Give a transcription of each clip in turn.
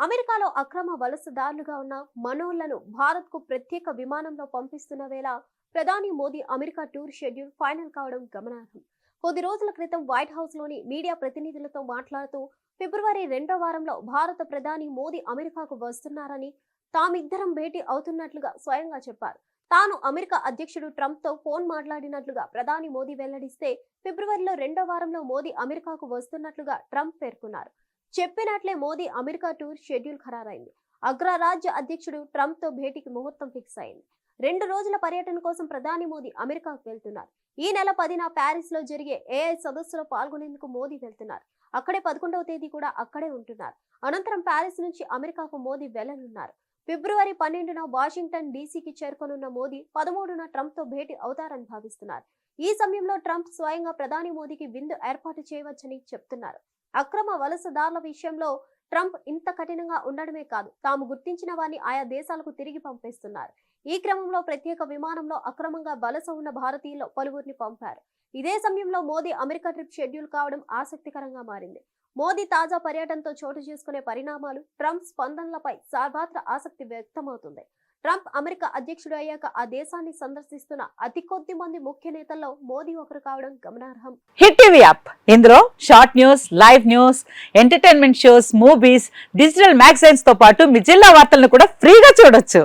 అమెరికాలో అక్రమ వలసదారులుగా ఉన్న మనోళ్లను భారత్కు ప్రత్యేక విమానంలో పంపిస్తున్న వేళ ప్రధాని Modi America tour schedule final కావడం గమనార్హం. కొద్ది రోజుల క్రితం వైట్ హౌస్ లోని మీడియా ప్రతినిధులతో మాట్లాడుతూ ఫిబ్రవరి 2వ వారంలో భారత ప్రధాని మోదీ అమెరికాకు వస్తున్నారని, తామిద్దరం భేటీ అవుతున్నట్లుగా స్వయంగా చెప్పారు. తాను అమెరికా అధ్యక్షుడు ట్రంప్ తో ఫోన్ మాట్లాడినట్లుగా ప్రధాని మోదీ వెల్లడిస్తే ఫిబ్రవరిలో 2వ వారంలో మోదీ అమెరికాకు వస్తున్నట్లుగా ట్రంప్ పేర్కొన్నారు. చెప్పినట్లే మోదీ అమెరికా టూర్ షెడ్యూల్ ఖరారైంది. అగ్రరాజ్య అధ్యక్షుడు ట్రంప్ తో భేటీకి ముహూర్తం ఫిక్స్ అయింది. 2 రోజుల పర్యటన కోసం ప్రధాని మోదీ అమెరికాకు వెళ్తున్నారు. ఈ నెల 10న ప్యారిస్ లో జరిగే AI సదస్సులో పాల్గొనేందుకు మోదీ వెళ్తున్నారు. అక్కడే 11వ తేదీ కూడా అక్కడే ఉంటున్నారు. అనంతరం ప్యారిస్ నుంచి అమెరికాకు మోదీ వెళ్లనున్నారు. ఫిబ్రవరి 12న వాషింగ్టన్ డీసీకి చేరుకోనున్న మోదీ 13న ట్రంప్ తో భేటీ అవుతారని భావిస్తున్నారు. ఈ సమయంలో ట్రంప్ స్వయంగా ప్రధాని మోదీకి విందు ఏర్పాటు చేయవచ్చని చెప్తున్నారు. అక్రమ వలసదారుల విషయంలో ట్రంప్ ఇంత కఠినంగా ఉండడమే కాదు, తాము గుర్తించిన వారిని ఆయా దేశాలకు తిరిగి పంపిస్తున్నారు. ఈ క్రమంలో ప్రత్యేక విమానంలో అక్రమంగా వలస ఉన్న భారతీయుల్లో పలువురిని పంపారు. ఇదే సమయంలో మోదీ అమెరికా ట్రిప్ షెడ్యూల్ కావడం ఆసక్తికరంగా మారింది. మోదీ తాజా పర్యటనతో చోటు చేసుకునే పరిణామాలు, ట్రంప్ స్పందనలపై సర్వత్రా ఆసక్తి వ్యక్తమవుతుంది. ట్రంప్ అమెరికా అధ్యక్షుడు అయ్యాక ఆ దేశాన్ని సందర్శిస్తున్న అతి కొద్ది మంది ముఖ్య నేతల్లో మోదీ ఒకరు కావడం గమనార్హం. హిట్ టీవీ యాప్ ఇందులో short news, live news, entertainment shows, movies, digital magazines తో పాటు మీ జిల్లా వార్తలను కూడా ఫ్రీగా చూడొచ్చు.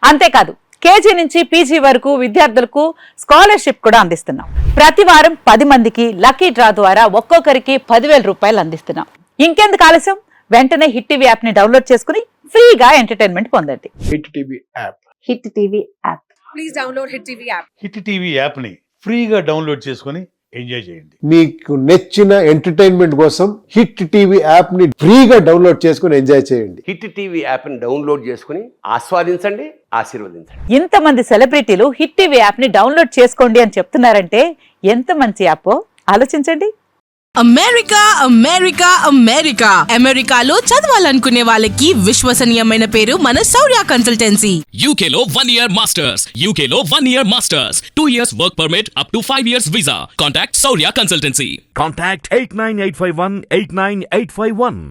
అంతేకాదు కేజీ నుంచి పీజీ వరకు విద్యార్థులకు స్కాలర్షిప్ కూడా అందిస్తున్నాం. ప్రతి వారం 10 మందికి లక్కీ డ్రా ద్వారా ఒక్కొక్కరికి 10,000 రూపాయలు అందిస్తున్నాం. ఇంకెందుకు ఆలస్యం, వెంటనే హిట్ టీవీ యాప్ ని డౌన్లోడ్ చేసుకుని ఫ్రీగా ఎంటర్టైన్మెంట్ పొందండి. Hit TV app. Hit TV app. Please download hit TV app. Hit TV app ని ఫ్రీగా డౌన్లోడ్ చేసుకుని ఎంజాయ్ చేయండి. మీకు నచ్చిన ఎంటర్టైన్మెంట్ కోసం హిట్ టీవీ యాప్ ని ఫ్రీగా డౌన్లోడ్ చేసుకుని ఎంజాయ్ చేయండి. హిట్ టీవీ యాప్ ని డౌన్లోడ్ చేసుకుని ఆస్వాదించండి, ఆశీర్వదించండి. ఇంతమంది సెలబ్రిటీలు హిట్ టీవీ యాప్ ని డౌన్లోడ్ చేసుకోండి అని చెప్తున్నారంటే ఎంత మంచి యాప్ ఆలోచించండి. అమెరికా అమెరికా అమెరికా అమెరికాలో చదవాలనుకునే వాళ్ళకి విశ్వసనీయమైన పేరు మన శౌర్య కన్సల్టెన్సీ. UK లో 1 year masters, UK లో 1 year masters, 2 years work permit up to 5 years visa. Contact Saurya Consultancy. Contact 89851 89851.